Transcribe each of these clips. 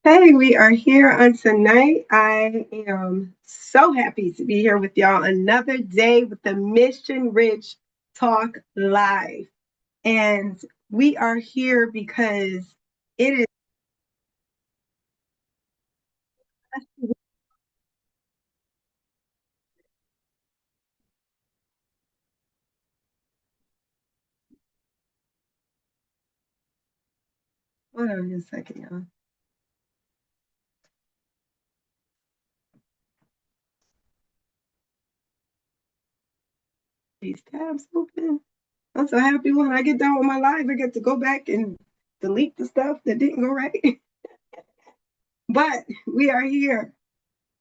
Hey, we are here on tonight. I am so happy to be here with y'all another day with the Mission Rich Talk Live. And we are here because it is. Hold on just a second, y'all. These tabs open. I'm so happy when I get done with my live, I get to go back and delete the stuff that didn't go right. But we are here.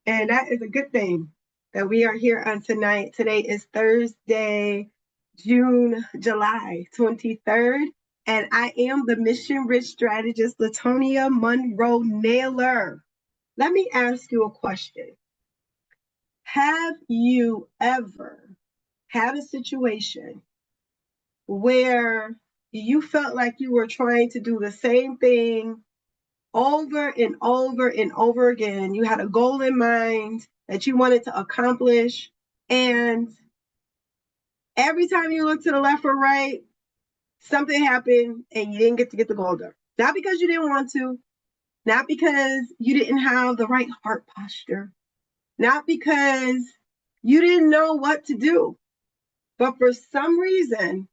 And that is a good thing that we are here on tonight. Today is Thursday, July 23rd. And I am the Mission Rich strategist, LaTonia Monroe Naylor. Let me ask you a question. Have you ever had a situation where you felt like you were trying to do the same thing over and over and over again? You had a goal in mind that you wanted to accomplish, and every time you looked to the left or right, something happened and you didn't get the goal done. Not because you didn't want to, not because you didn't have the right heart posture, not because you didn't know what to do, but for some reason,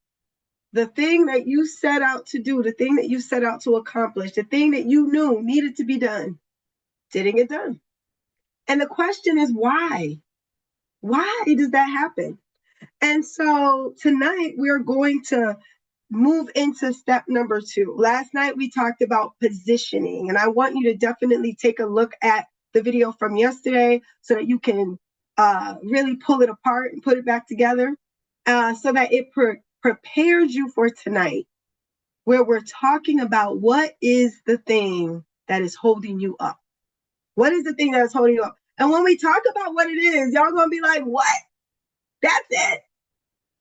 the thing that you set out to do, the thing that you set out to accomplish, the thing that you knew needed to be done, didn't get done. And the question is why? Why does that happen? And so tonight we're going to move into step number 2. Last night we talked about positioning, and I want you to definitely take a look at the video from yesterday so that you can really pull it apart and put it back together so that it prepares you for tonight, where we're talking about what is the thing that is holding you up. What is the thing that is holding you up? And when we talk about what it is, y'all gonna be like, what? That's it?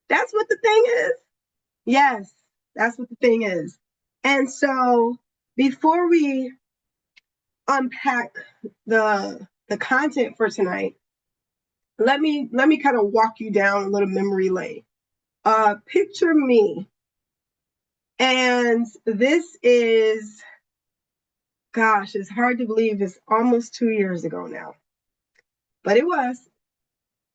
That's what the thing is? Yes, that's what the thing is. And so before we unpack the content for tonight, let me kind of walk you down a little memory lane. Picture me. And this is, gosh, it's hard to believe it's almost 2 years ago now. But it was.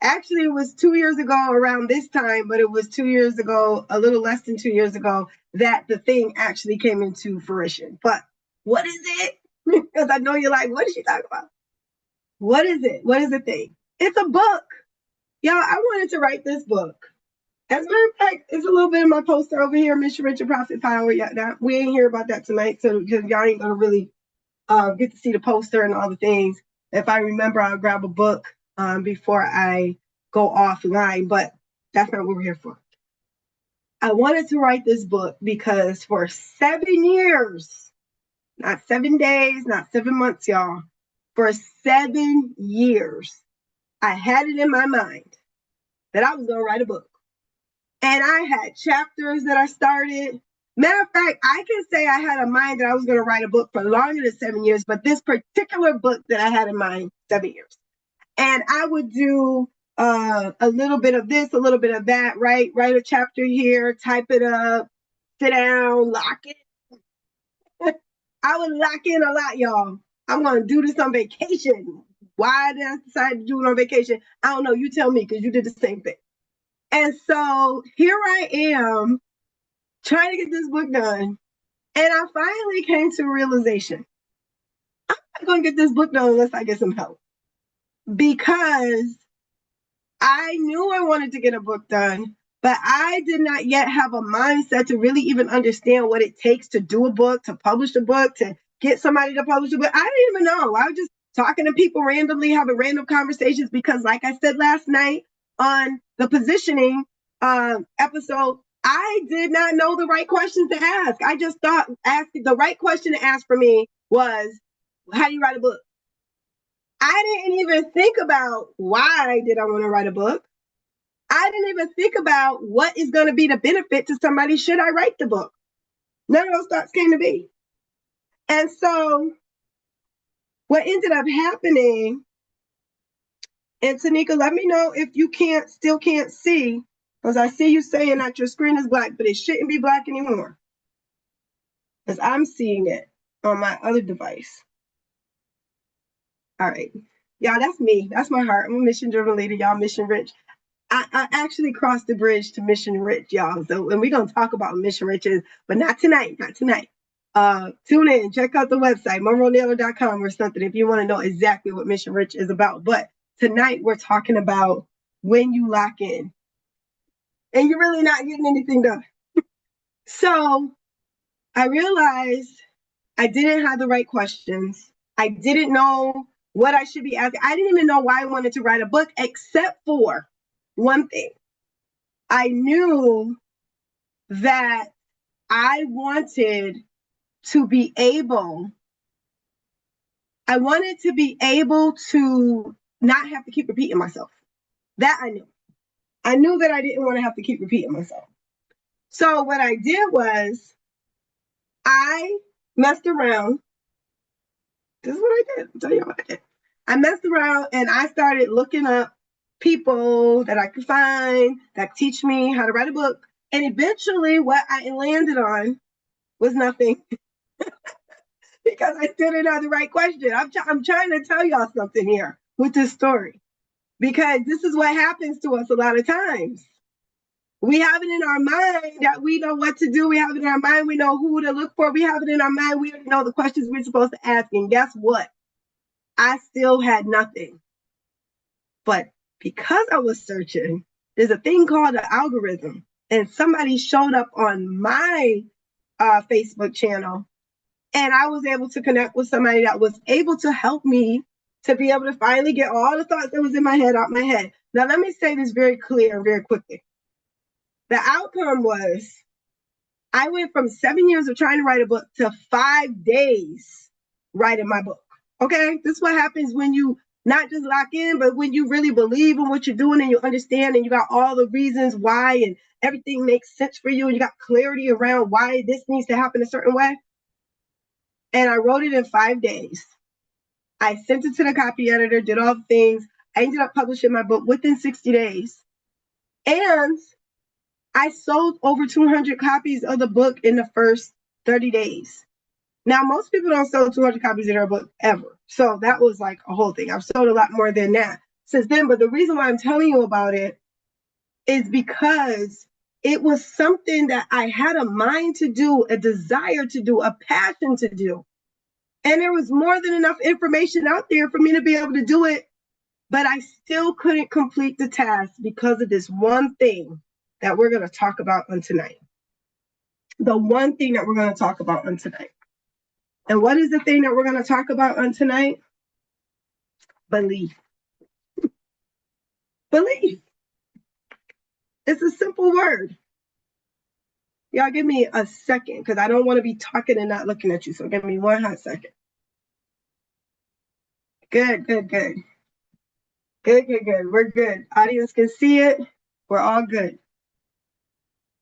Actually, it was 2 years ago around this time, but it was 2 years ago, a little less than 2 years ago, that the thing actually came into fruition. But what is it? Because I know you're like, what is she talking about? What is it? What is the thing? It's a book. Y'all, I wanted to write this book. As a matter of fact, it's a little bit of my poster over here, Mission Rich and Profit Power. Yeah, we ain't hear about that tonight, so y'all ain't gonna really get to see the poster and all the things. If I remember, I'll grab a book before I go offline, but that's not what we're here for. I wanted to write this book because for 7 years, not 7 days, not 7 months, y'all, for 7 years, I had it in my mind that I was going to write a book. And I had chapters that I started. Matter of fact, I can say I had a mind that I was going to write a book for longer than 7 years, but this particular book that I had in mind, 7 years. And I would do a little bit of this, a little bit of that, right? Write a chapter here, type it up, sit down, lock it. I would lock in a lot, y'all. I'm going to do this on vacation. Why did I decide to do it on vacation? I don't know. You tell me, because you did the same thing. And so here I am trying to get this book done. And I finally came to a realization. I'm not going to get this book done unless I get some help. Because I knew I wanted to get a book done, but I did not yet have a mindset to really even understand what it takes to do a book, to publish a book, to get somebody to publish a book. I didn't even know. I was just talking to people randomly, having random conversations because, like I said last night on the positioning episode, I did not know the right questions to ask. I just thought asking the right question to ask for me was, how do you write a book? I didn't even think about why did I want to write a book. I didn't even think about what is going to be the benefit to somebody should I write the book. None of those thoughts came to be. And so what ended up happening, and Tanika, let me know if you still can't see, because I see you saying that your screen is black, but it shouldn't be black anymore, because I'm seeing it on my other device. All right. Y'all, that's me. That's my heart. I'm a mission-driven leader, y'all, mission rich. I actually crossed the bridge to mission rich, y'all. So, and we're going to talk about mission riches, but not tonight, not tonight. Tune in, check out the website, monroenaylor.com or something, if you want to know exactly what mission rich is about. But tonight we're talking about when you lock in and you're really not getting anything done. So I realized I didn't have the right questions. I didn't know what I should be asking. I didn't even know why I wanted to write a book, except for one thing. I knew that I wanted to be able to not have to keep repeating myself. That I knew. I knew that I didn't want to have to keep repeating myself. So what I did was I messed around. This is what I did. I'll tell you what I did. I messed around and I started looking up people that I could find that could teach me how to write a book. And eventually what I landed on was nothing. Because I still didn't have the right question. I'm trying to tell y'all something here with this story. Because this is what happens to us a lot of times. We have it in our mind that we know what to do. We have it in our mind. We know who to look for. We have it in our mind. We know the questions we're supposed to ask. And guess what? I still had nothing. But because I was searching, there's a thing called an algorithm. And somebody showed up on my Facebook channel. And I was able to connect with somebody that was able to help me to be able to finally get all the thoughts that was in my head out my head. Now, let me say this very clear and very quickly. The outcome was I went from 7 years of trying to write a book to 5 days writing my book. Okay? This is what happens when you not just lock in, but when you really believe in what you're doing and you understand and you got all the reasons why and everything makes sense for you and you got clarity around why this needs to happen a certain way. And I wrote it in 5 days. I sent it to the copy editor, did all the things. I ended up publishing my book within 60 days. And I sold over 200 copies of the book in the first 30 days. Now, most people don't sell 200 copies of their book ever. So that was like a whole thing. I've sold a lot more than that since then. But the reason why I'm telling you about it is because it was something that I had a mind to do, a desire to do, a passion to do. And there was more than enough information out there for me to be able to do it. But I still couldn't complete the task because of this one thing that we're going to talk about on tonight. The one thing that we're going to talk about on tonight. And what is the thing that we're going to talk about on tonight? Belief. Belief. It's a simple word. Y'all give me a second because I don't want to be talking and not looking at you. So give me one hot second. Good, good, good. Good, good, good. We're good. Audience can see it. We're all good.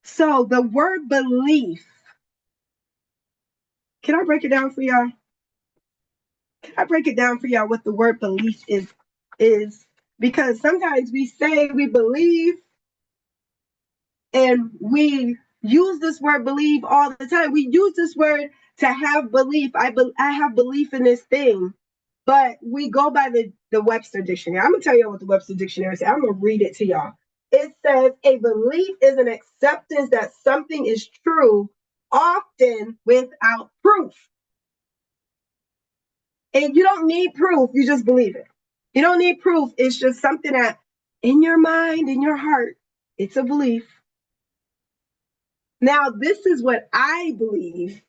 So the word belief. Can I break it down for y'all? Can I break it down for y'all what the word belief is? Because sometimes we say we believe and we use this word believe all the time. We use this word to have belief. I have belief in this thing. But we go by the Webster Dictionary. I'm going to tell you what the Webster Dictionary says. I'm going to read it to y'all. It says, a belief is an acceptance that something is true, often without proof. And you don't need proof. You just believe it. You don't need proof. It's just something that in your mind, in your heart, it's a belief. Now, this is what I believe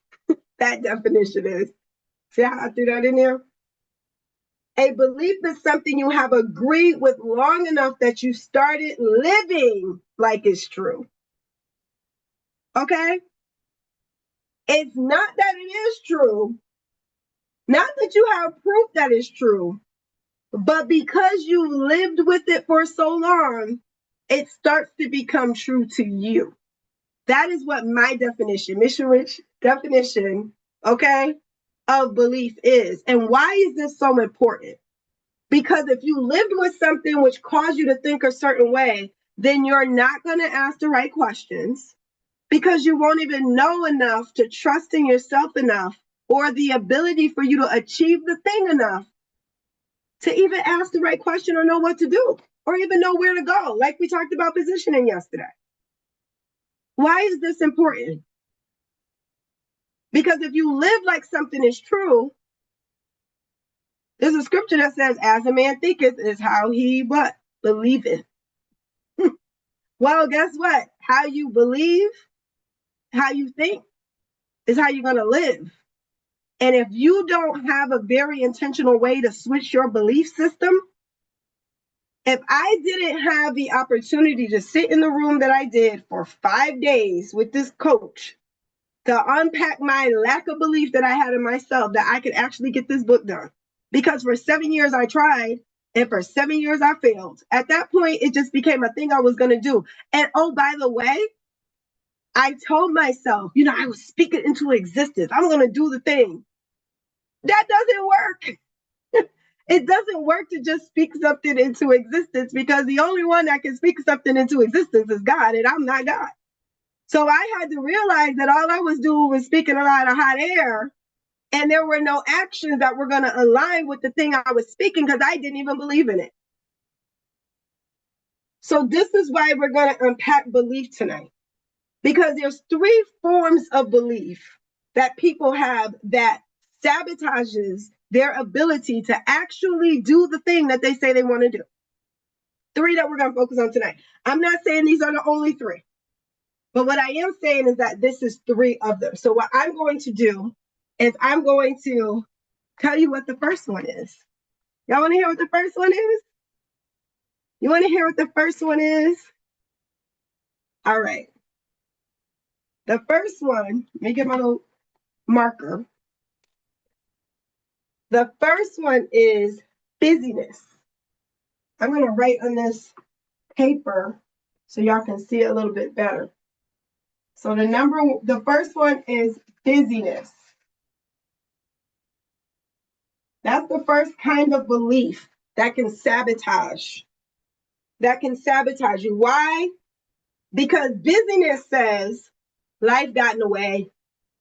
that definition is. See how I threw that in there? A belief is something you have agreed with long enough that you started living like it's true. Okay? It's not that it is true, not that you have proof that it's true, but because you lived with it for so long, it starts to become true to you. That is what my definition, mission rich definition, okay, of belief is. And why is this so important? Because if you lived with something which caused you to think a certain way, then you're not going to ask the right questions, because you won't even know enough to trust in yourself enough, or the ability for you to achieve the thing enough to even ask the right question or know what to do, or even know where to go, like we talked about positioning yesterday. Why is this important? Because if you live like something is true, there's a scripture that says, as a man thinketh is how he what? Believeth. Well, guess what? How you believe, how you think is how you're going to live. And if you don't have a very intentional way to switch your belief system, if I didn't have the opportunity to sit in the room that I did for 5 days with this coach to unpack my lack of belief that I had in myself, that I could actually get this book done. Because for 7 years I tried, and for 7 years I failed. At that point, it just became a thing I was going to do. And oh, by the way, I told myself, I was speaking into existence. I'm going to do the thing. That doesn't work. It doesn't work to just speak something into existence, because the only one that can speak something into existence is God, and I'm not God. So I had to realize that all I was doing was speaking a lot of hot air, and there were no actions that were going to align with the thing I was speaking, because I didn't even believe in it. So this is why we're going to unpack belief tonight, because there's 3 forms of belief that people have that sabotages their ability to actually do the thing that they say they want to do. 3 that we're going to focus on tonight. I'm not saying these are the only 3, but what I am saying is that this is 3 of them. So what I'm going to do is I'm going to tell you what the first one is. Y'all want to hear what the first one is? You want to hear what the first one is? All right. The first one, let me get my little marker. The first one is busyness. I'm going to write on this paper so y'all can see it a little bit better. So the first one is busyness. That's the first kind of belief that can sabotage. That can sabotage you. Why? Because busyness says life got in the way.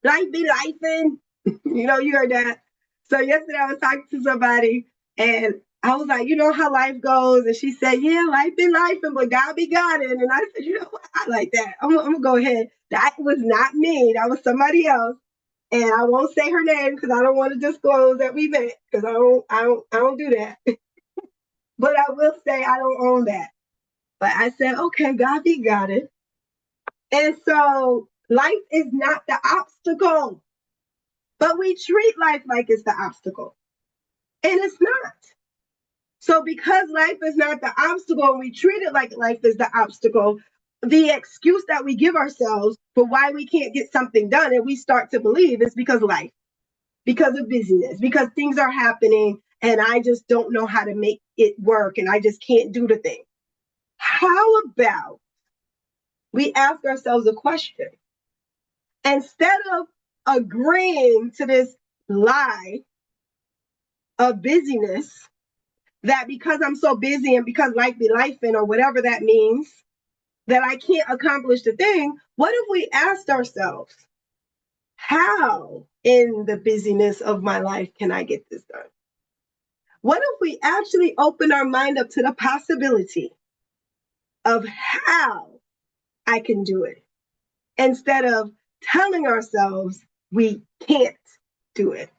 Life be lifing. You heard that. So yesterday I was talking to somebody and I was like, how life goes? And she said, yeah, life be lifing, but God be Godding. And I said, what? I like that. I'm gonna go ahead. That was not me. That was somebody else. And I won't say her name because I don't want to disclose that we met, because I don't do that. But I will say I don't own that. But I said, okay, God be Godding. And so life is not the obstacle. But we treat life like it's the obstacle. And it's not. So because life is not the obstacle, and we treat it like life is the obstacle, the excuse that we give ourselves for why we can't get something done and we start to believe is because life, because of busyness, because things are happening and I just don't know how to make it work and I just can't do the thing. How about we ask ourselves a question? Instead of agreeing to this lie of busyness, that because I'm so busy and because life be lifing or whatever that means, that I can't accomplish the thing, what if we asked ourselves, how in the busyness of my life can I get this done? What if we actually open our mind up to the possibility of how I can do it, instead of telling ourselves we can't do it?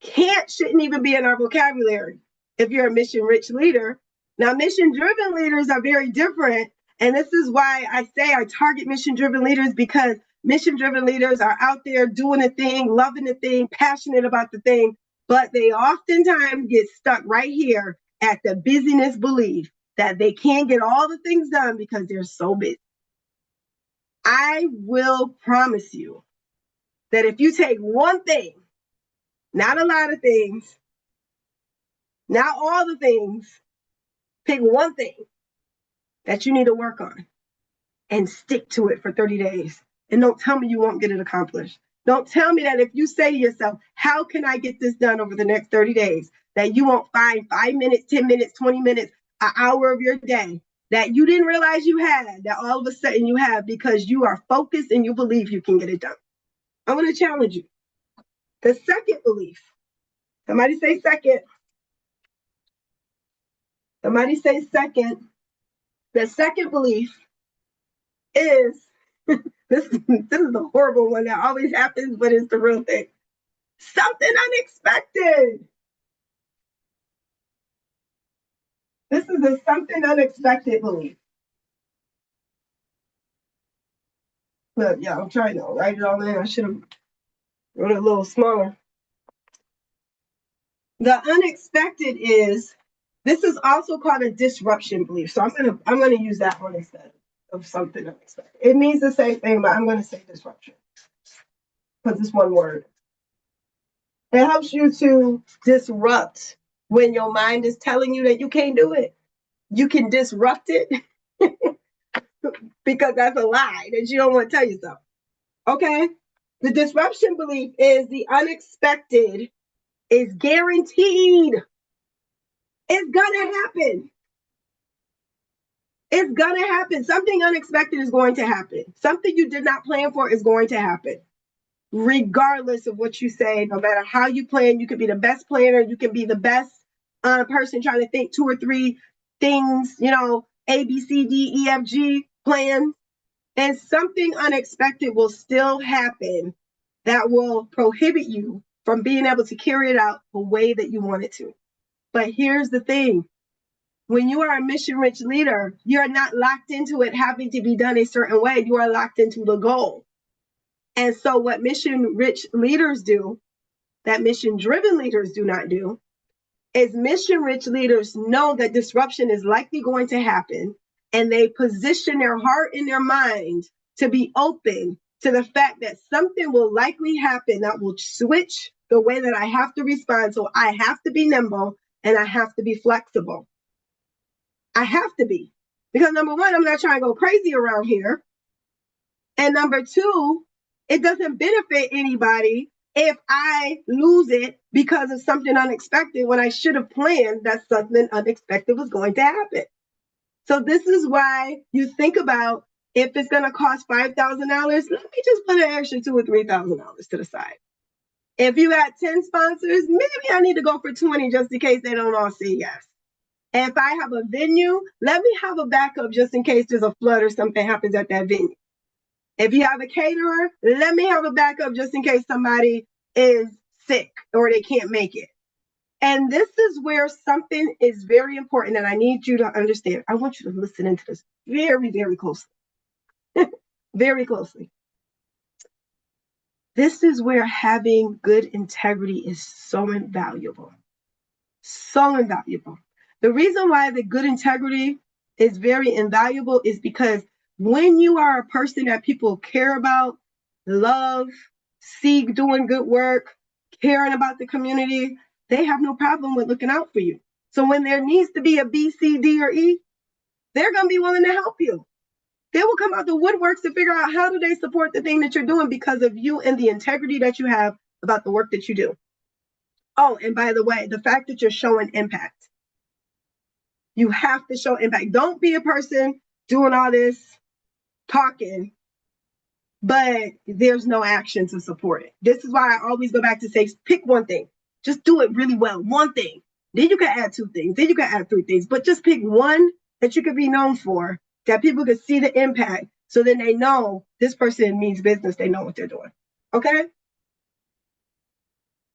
Can't shouldn't even be in our vocabulary if you're a mission-rich leader. Now, mission-driven leaders are very different. And this is why I say I target mission-driven leaders, because mission-driven leaders are out there doing a thing, loving the thing, passionate about the thing, but they oftentimes get stuck right here at the busyness belief that they can't get all the things done because they're so busy. I will promise you that if you take one thing, not a lot of things, not all the things, pick one thing that you need to work on and stick to it for 30 days. And don't tell me you won't get it accomplished. Don't tell me that if you say to yourself, How can I get this done over the next 30 days? That you won't find 5 minutes, 10 minutes, 20 minutes, an hour of your day that you didn't realize you had, that all of a sudden you have because you are focused and you believe you can get it done. I want to challenge you. The second belief, somebody say second. Somebody say second. The second belief is this is the horrible one that always happens, but it's the real thing. Something unexpected. This is a something unexpected belief. Look, yeah, I'm trying to write it all in. I should have wrote it a little smaller. The unexpected is, this is also called a disruption belief. So I'm gonna use that one instead of something unexpected. It means the same thing, but I'm gonna say disruption because it's one word. It helps you to disrupt when your mind is telling you that you can't do it. You can disrupt it because that's a lie that you don't want to tell yourself. Okay? The disruption belief is the unexpected is guaranteed. It's gonna happen. It's gonna happen. Something unexpected is going to happen. Something you did not plan for is going to happen. Regardless of what you say, no matter how you plan, you could be the best planner, you can be the best person trying to think 2 or 3 things, A, B, C, D, E, F, G plan, and something unexpected will still happen that will prohibit you from being able to carry it out the way that you want it to. But here's the thing. When you are a mission-rich leader, you're not locked into it having to be done a certain way. You are locked into the goal. And so what mission-rich leaders do, that mission-driven leaders do not do, is mission-rich leaders know that disruption is likely going to happen, and they position their heart and their mind to be open to the fact that something will likely happen that will switch the way that I have to respond. So I have to be nimble and I have to be flexible. I have to be. Because number one, I'm not trying to go crazy around here. And number two, it doesn't benefit anybody if I lose it because of something unexpected when I should have planned that something unexpected was going to happen. So this is why you think about, if it's going to cost $5,000, let me just put an extra $2,000 or $3,000 to the side. If you got 10 sponsors, maybe I need to go for 20 just in case they don't all say yes. And if I have a venue, let me have a backup just in case there's a flood or something happens at that venue. If you have a caterer, let me have a backup just in case somebody is sick or they can't make it. And this is where something is very important that I need you to understand. I want you to listen into this very, very closely. Very closely. This is where having good integrity is so invaluable. So invaluable. The reason why the good integrity is very invaluable is because when you are a person that people care about, love, see doing good work, caring about the community, they have no problem with looking out for you. So when there needs to be a B, C, D, or E, they're going to be willing to help you. They will come out the woodworks to figure out how do they support the thing that you're doing because of you and the integrity that you have about the work that you do. Oh, and by the way, the fact that you're showing impact. You have to show impact. Don't be a person doing all this talking, but there's no action to support it. This is why I always go back to say, pick one thing. Just do it really well. One thing. Then you can add 2 things. Then you can add 3 things. But just pick one that you could be known for, that people could see the impact, so then they know this person means business. They know what they're doing. Okay?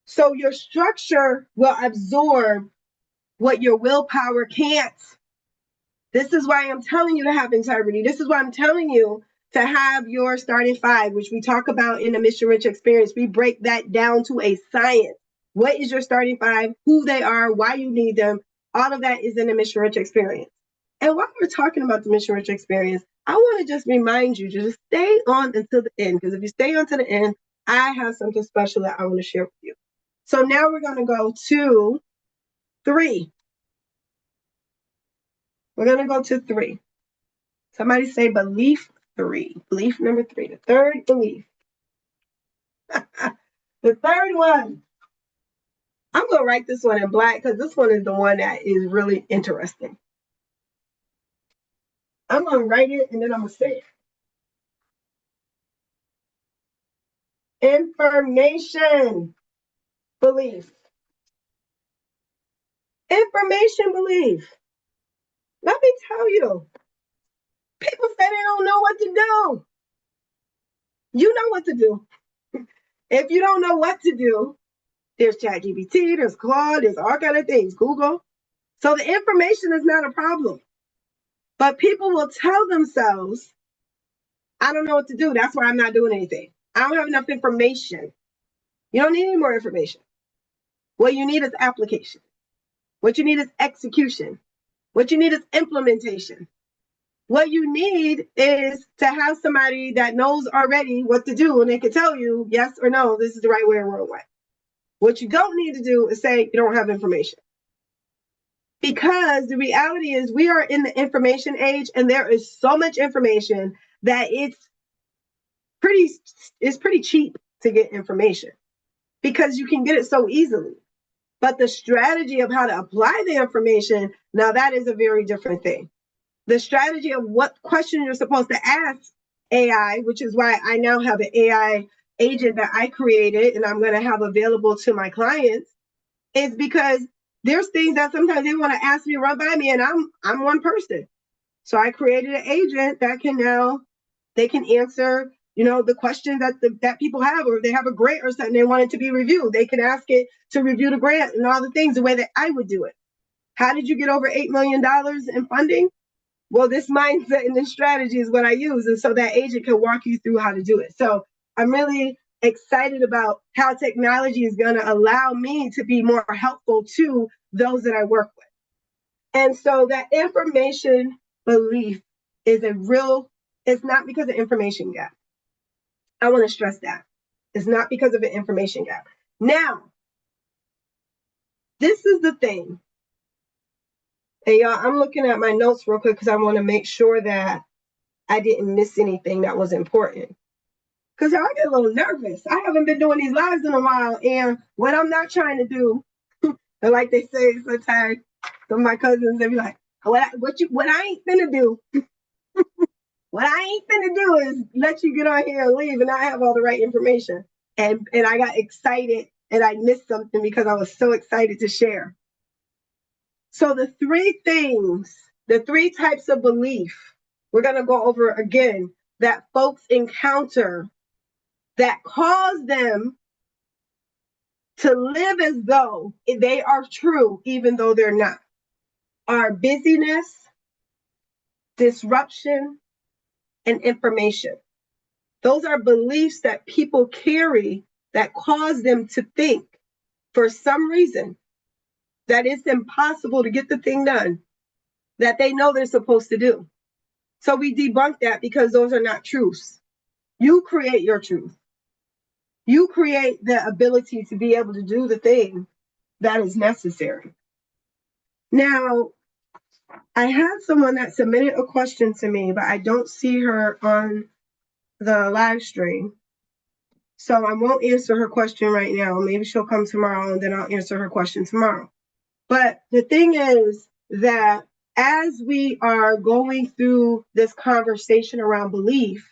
So your structure will absorb what your willpower can't. This is why I'm telling you to have integrity. This is why I'm telling you to have your starting 5, which we talk about in the Mission Rich Experience. We break that down to a science. What is your starting 5? Who they are, why you need them. All of that is in the Mission Rich Experience. And while we're talking about the Mission Rich Experience, I want to just remind you to just stay on until the end, because if you stay on to the end, I have something special that I want to share with you. So now we're going to go to 3. We're going to go to 3. Somebody say belief 3. Belief number 3. The third belief. The third one. I'm going to write this one in black because this one is the one that is really interesting. I'm going to write it and then I'm going to say it. Information belief. Information belief. Let me tell you, people say they don't know what to do. You know what to do. If you don't know what to do, there's ChatGPT, there's Claude, there's all kind of things, Google. So the information is not a problem. But people will tell themselves, I don't know what to do. That's why I'm not doing anything. I don't have enough information. You don't need any more information. What you need is application. What you need is execution. What you need is implementation. What you need is to have somebody that knows already what to do and they can tell you yes or no, this is the right way or wrong way. What you don't need to do is say you don't have information. Because the reality is we are in the information age and there is so much information that it's pretty cheap to get information because you can get it so easily. But the strategy of how to apply the information, now that is a very different thing. The strategy of what questions you're supposed to ask AI, which is why I now have an AI agent that I created and I'm going to have available to my clients, is because there's things that sometimes they want to ask me, run by me, and I'm one person. So I created an agent that can now, they can answer, the questions that people have, or if they have a grant or something they want it to be reviewed, they can ask it to review the grant and all the things the way that I would do it. How did you get over $8 million in funding? Well, this mindset and this strategy is what I use. And so that agent can walk you through how to do it. So I'm really excited about how technology is going to allow me to be more helpful to those that I work with. And so that information belief is it's not because of information gap. I want to stress that. It's not because of an information gap. Now, this is the thing. And y'all, I'm looking at my notes real quick because I want to make sure that I didn't miss anything that was important. Because I get a little nervous. I haven't been doing these lives in a while. And what I'm not trying to do, and like they say sometimes, some of my cousins, they be like, what I ain't finna do, what I ain't finna do is let you get on here and leave and not have all the right information. And I got excited and I missed something because I was so excited to share. So the three types of belief, we're going to go over again that folks encounter that cause them to live as though they are true, even though they're not, are busyness, disruption, and information. Those are beliefs that people carry that cause them to think for some reason that it's impossible to get the thing done that they know they're supposed to do. So we debunk that because those are not truths. You create your truth. You create the ability to be able to do the thing that is necessary. Now, I had someone that submitted a question to me, but I don't see her on the live stream. So I won't answer her question right now. Maybe she'll come tomorrow and then I'll answer her question tomorrow. But the thing is that as we are going through this conversation around belief,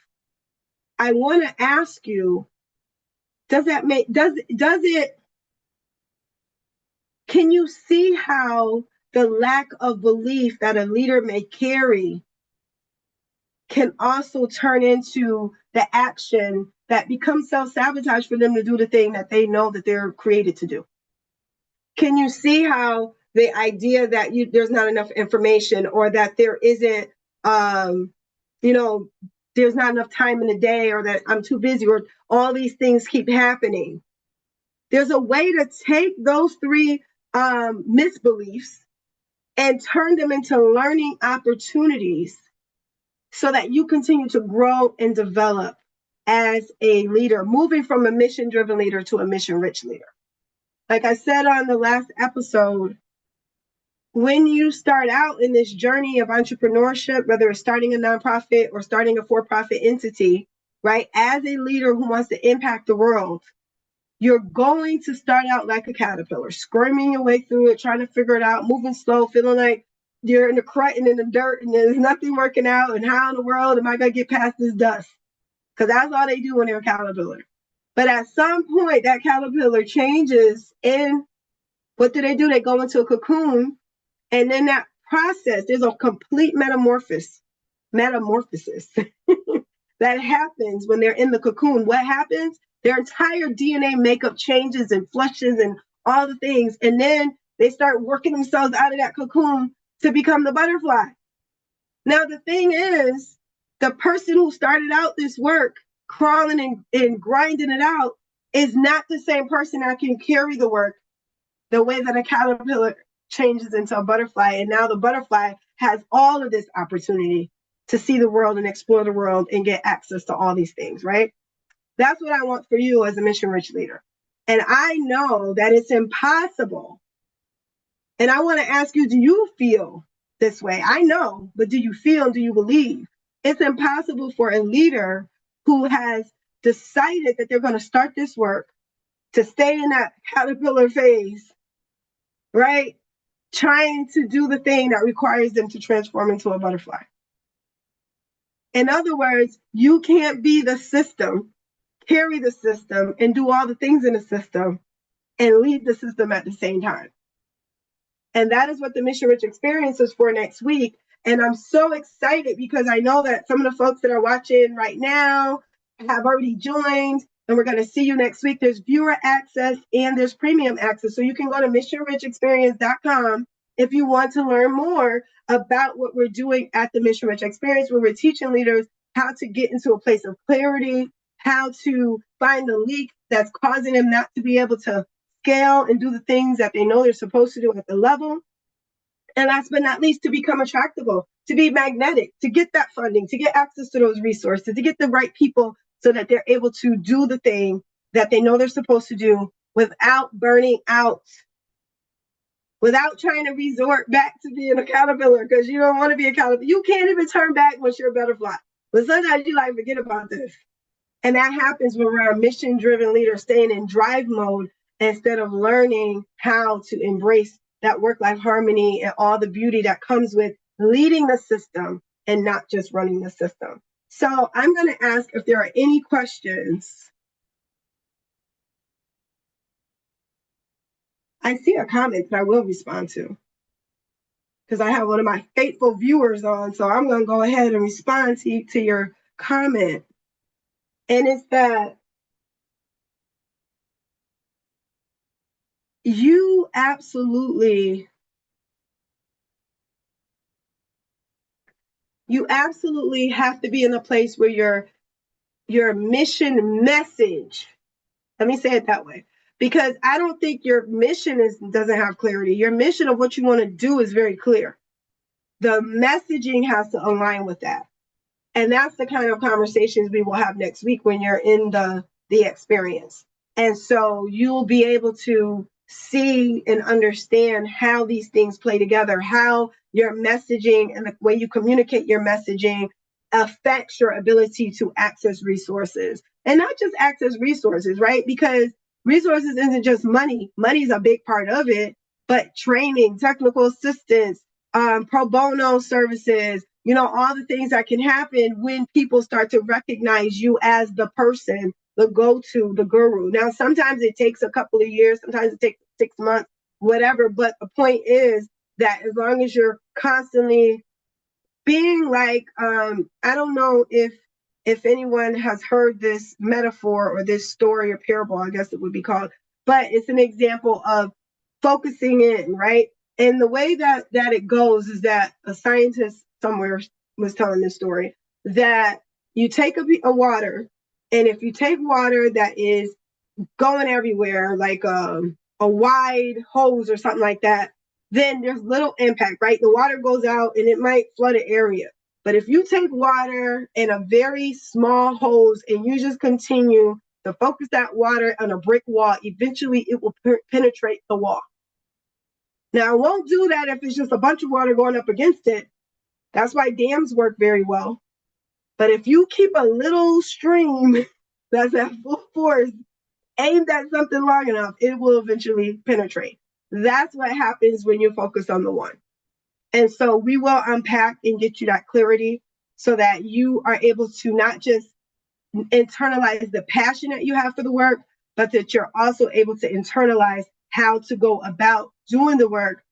I want to ask you, can you see how the lack of belief that a leader may carry can also turn into the action that becomes self-sabotage for them to do the thing that they know that they're created to do? Can you see how the idea that there's not enough information, or that there isn't, there's not enough time in the day, or that I'm too busy, or all these things keep happening? There's a way to take those three misbeliefs and turn them into learning opportunities so that you continue to grow and develop as a leader, moving from a mission-driven leader to a mission-rich leader. Like I said on the last episode, when you start out in this journey of entrepreneurship, whether it's starting a nonprofit or starting a for-profit entity, right, as a leader who wants to impact the world, you're going to start out like a caterpillar, squirming your way through it, trying to figure it out, moving slow, feeling like you're in the crud and in the dirt and there's nothing working out. And how in the world am I going to get past this dust? Because that's all they do when they're a caterpillar. But at some point, that caterpillar changes, and what do? They go into a cocoon, and then that process, there's a complete metamorphosis that happens when they're in the cocoon. What happens? Their entire DNA makeup changes and flushes and all the things, and then they start working themselves out of that cocoon to become the butterfly. Now, the thing is, the person who started out this work, crawling and grinding it out, is not the same person that can carry the work the way that a caterpillar changes into a butterfly. And now the butterfly has all of this opportunity to see the world and explore the world and get access to all these things, right? That's what I want for you as a mission-rich leader. And I know that it's impossible. And I want to ask you, do you feel this way? I know, but do you feel and do you believe? It's impossible for a leader who has decided that they're going to start this work to stay in that caterpillar phase, right? Trying to do the thing that requires them to transform into a butterfly. In other words, you can't be the system, carry the system, and do all the things in the system and lead the system at the same time. And that is what the Mission Rich Experience is for next week. And I'm so excited because I know that some of the folks that are watching right now have already joined, and we're going to see you next week. There's viewer access and there's premium access. So you can go to missionrichexperience.com if you want to learn more about what we're doing at the Mission Rich Experience, where we're teaching leaders how to get into a place of clarity, how to find the leak that's causing them not to be able to scale and do the things that they know they're supposed to do at the level. And last but not least, to become attractable, to be magnetic, to get that funding, to get access to those resources, to get the right people so that they're able to do the thing that they know they're supposed to do without burning out, without trying to resort back to being a caterpillar, because you don't want to be a caterpillar. You can't even turn back once you're a butterfly. But sometimes you like, forget about this. And that happens when we're a mission-driven leader staying in drive mode instead of learning how to embrace that work-life harmony and all the beauty that comes with leading the system and not just running the system. So I'm going to ask if there are any questions. I see a comment that I will respond to because I have one of my faithful viewers on. So I'm going to go ahead and respond to your comment. And it's that you absolutely have to be in a place where your mission message, let me say it that way, because I don't think your mission doesn't have clarity. Your mission of what you want to do is very clear. The messaging has to align with that. And that's the kind of conversations we will have next week when you're in the experience. And so you'll be able to see and understand how these things play together, how your messaging and the way you communicate your messaging affects your ability to access resources. And not just access resources, right? Because resources isn't just money. Money is a big part of it, but training, technical assistance, pro bono services, you know, all the things that can happen when people start to recognize you as the person, the go-to, the guru. Now, sometimes it takes a couple of years, sometimes it takes 6 months, whatever. But the point is that as long as you're constantly being like, I don't know if anyone has heard this metaphor or this story or parable, I guess it would be called, but it's an example of focusing in, right? And the way that it goes is that a scientist somewhere was telling this story, that you take a water, and if you take water that is going everywhere, like a wide hose or something like that, then there's little impact, right? The water goes out and it might flood an area. But if you take water in a very small hose and you just continue to focus that water on a brick wall, eventually it will penetrate the wall. Now, it won't do that if it's just a bunch of water going up against it. That's why dams work very well. But if you keep a little stream that's at full force aimed at something long enough, it will eventually penetrate. That's what happens when you focus on the one. And so we will unpack and get you that clarity so that you are able to not just internalize the passion that you have for the work, but that you're also able to internalize how to go about doing the work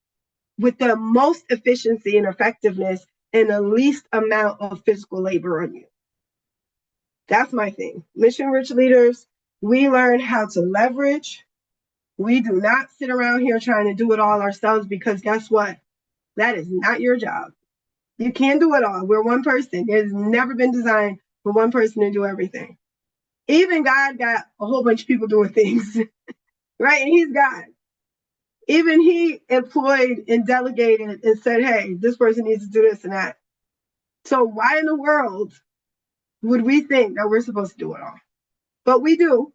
with the most efficiency and effectiveness and the least amount of physical labor on you. That's my thing. Mission rich leaders, we learn how to leverage. We do not sit around here trying to do it all ourselves, because guess what? That is not your job. You can't do it all. We're one person. It's never been designed for one person to do everything. Even God got a whole bunch of people doing things, right? And he's God. Even he employed and delegated and said, hey, this person needs to do this and that. So why in the world would we think that we're supposed to do it all? But we do.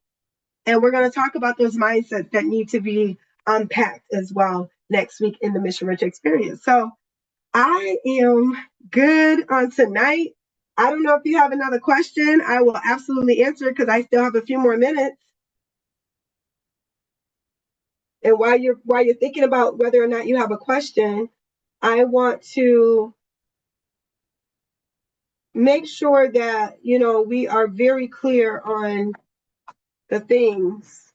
And we're going to talk about those mindsets that need to be unpacked as well next week in the Mission Rich Experience. So I am good on tonight. I don't know if you have another question. I will absolutely answer it because I still have a few more minutes. And while you're thinking about whether or not you have a question, I want to make sure that, you know, we are very clear on the things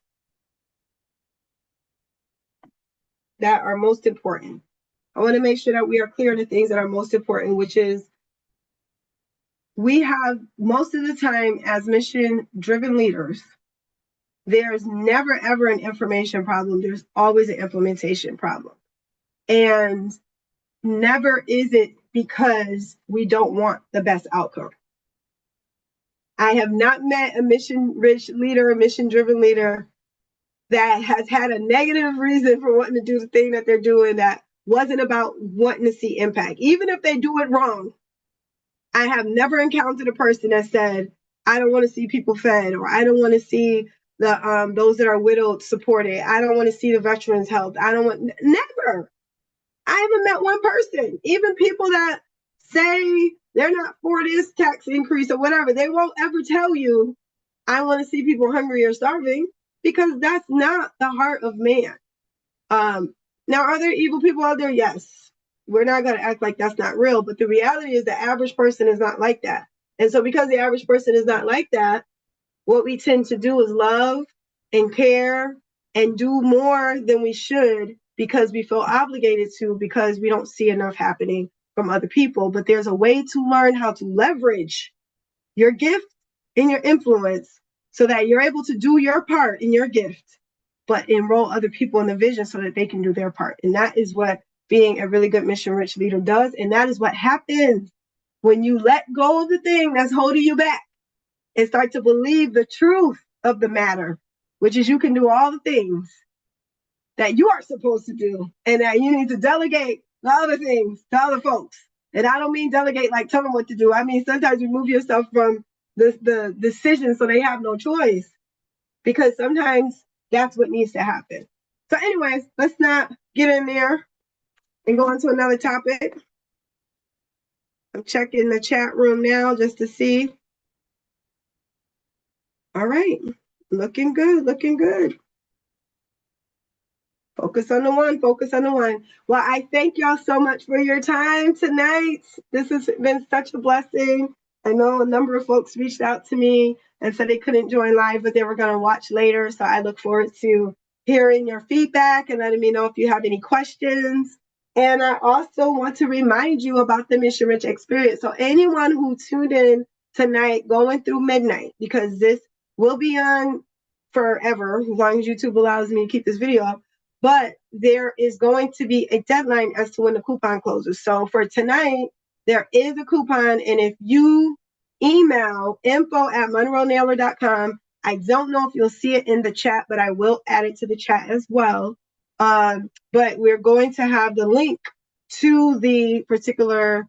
that are most important. I want to make sure that we are clear on the things that are most important, which is we have most of the time as mission-driven leaders, there's never, ever an information problem. There's always an implementation problem. And never is it because we don't want the best outcome. I have not met a mission-rich leader, a mission-driven leader that has had a negative reason for wanting to do the thing that they're doing that wasn't about wanting to see impact. Even if they do it wrong, I have never encountered a person that said, I don't want to see people fed, or I don't want to see the those that are widowed supported. I don't want to see the veterans helped. I don't want, never. I haven't met one person. Even people that say they're not for this tax increase or whatever, they won't ever tell you, I want to see people hungry or starving, because that's not the heart of man. Now, are there evil people out there? Yes. We're not going to act like that's not real, but the reality is the average person is not like that. And so because the average person is not like that, what we tend to do is love and care and do more than we should because we feel obligated to, because we don't see enough happening from other people. But there's a way to learn how to leverage your gift and your influence so that you're able to do your part in your gift, but enroll other people in the vision so that they can do their part. And that is what being a really good mission-rich leader does. And that is what happens when you let go of the thing that's holding you back and start to believe the truth of the matter, which is you can do all the things that you are supposed to do, and that you need to delegate the other things to other folks. And I don't mean delegate like tell them what to do. I mean, sometimes remove yourself from the decision so they have no choice, because sometimes that's what needs to happen. So anyways, let's not get in there and go on to another topic. I'm checking the chat room now just to see. All right, looking good, looking good. Focus on the one, focus on the one. Well, I thank y'all so much for your time tonight. This has been such a blessing. I know a number of folks reached out to me and said they couldn't join live, but they were going to watch later. So I look forward to hearing your feedback and letting me know if you have any questions. And I also want to remind you about the Mission Rich Experience. So anyone who tuned in tonight going through midnight, because this will be on forever, as long as YouTube allows me to keep this video up. But there is going to be a deadline as to when the coupon closes. So for tonight, there is a coupon. And if you email info@monroenaylor.com, I don't know if you'll see it in the chat, but I will add it to the chat as well. But we're going to have the link to the particular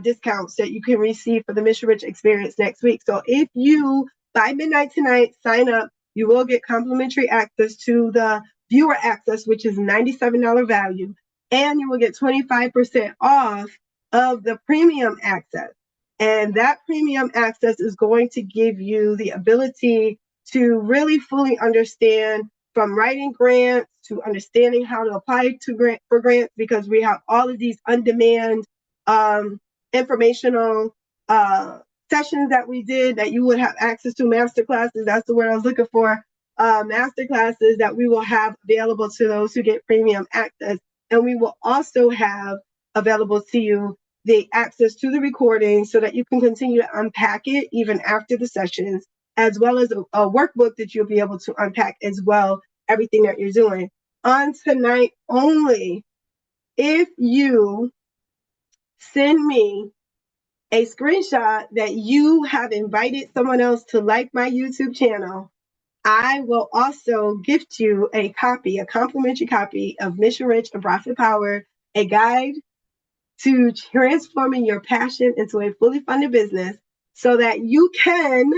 discounts that you can receive for the Mission Rich Experience next week. So if you, by midnight tonight, sign up, you will get complimentary access to the viewer access, which is $97 value, and you will get 25% off of the premium access. And that premium access is going to give you the ability to really fully understand, from writing grants to understanding how to apply for grants, because we have all of these on-demand informational sessions that we did that you would have access to, master classes. That's the word I was looking for. Master classes that we will have available to those who get premium access. And we will also have available to you the access to the recording so that you can continue to unpack it even after the sessions, as well as a workbook that you'll be able to unpack as well, everything that you're doing. On tonight only, if you send me a screenshot that you have invited someone else to like my YouTube channel, I will also gift you a copy, a complimentary copy of Mission Rich and Profit Power, a guide to transforming your passion into a fully funded business so that you can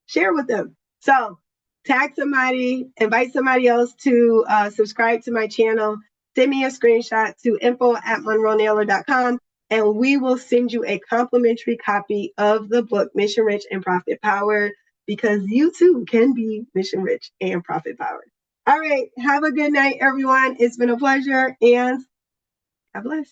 share with them. So tag somebody, invite somebody else to subscribe to my channel, send me a screenshot to info@monroenaylor.com, and we will send you a complimentary copy of the book, Mission Rich and Profit Power, because you too can be mission rich and profit power. All right. Have a good night, everyone. It's been a pleasure, and God bless.